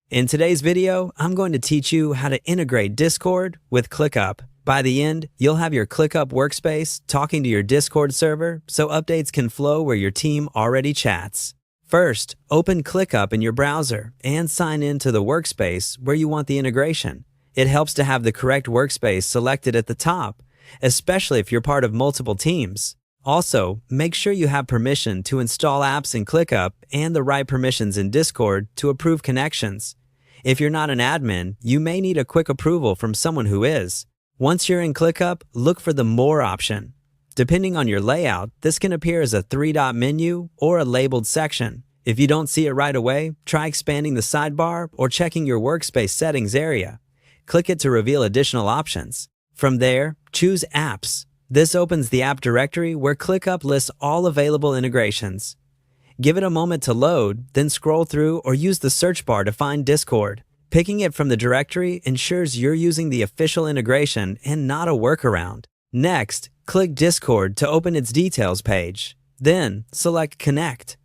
In today's video, I'm going to teach you how to integrate Discord with ClickUp. By the end, you'll have your ClickUp workspace talking to your Discord server so updates can flow where your team already chats. First, open ClickUp in your browser and sign in to the workspace where you want the integration. It helps to have the correct workspace selected at the top, especially if you're part of multiple teams. Also, make sure you have permission to install apps in ClickUp and the right permissions in Discord to approve connections. If you're not an admin, you may need a quick approval from someone who is. Once you're in ClickUp, look for the More option. Depending on your layout, this can appear as a three-dot menu or a labeled section. If you don't see it right away, try expanding the sidebar or checking your workspace settings area. Click it to reveal additional options. From there, choose Apps. This opens the app directory where ClickUp lists all available integrations. Give it a moment to load, then scroll through or use the search bar to find Discord. Picking it from the directory ensures you're using the official integration and not a workaround. Next, click Discord to open its details page. Then, select Connect.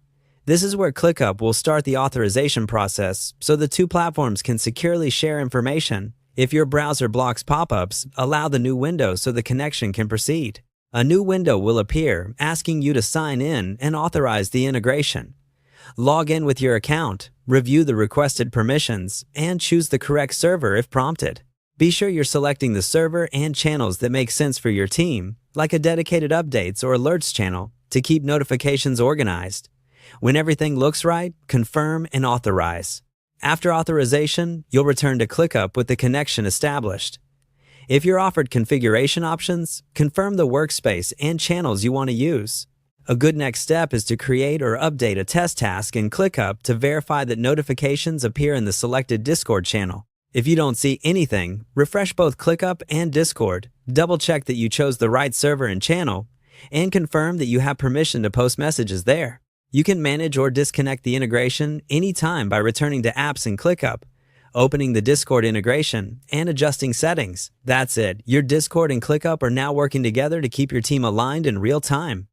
This is where ClickUp will start the authorization process so the two platforms can securely share information. If your browser blocks pop-ups, allow the new window so the connection can proceed. A new window will appear asking you to sign in and authorize the integration. Log in with your account, review the requested permissions, and choose the correct server if prompted. Be sure you're selecting the server and channels that make sense for your team, like a dedicated updates or alerts channel, to keep notifications organized. When everything looks right, confirm and authorize. After authorization, you'll return to ClickUp with the connection established. If you're offered configuration options, confirm the workspace and channels you want to use. A good next step is to create or update a test task in ClickUp to verify that notifications appear in the selected Discord channel. If you don't see anything, refresh both ClickUp and Discord, double-check that you chose the right server and channel, and confirm that you have permission to post messages there. You can manage or disconnect the integration anytime by returning to Apps in ClickUp, opening the Discord integration, and adjusting settings. That's it. Your Discord and ClickUp are now working together to keep your team aligned in real time.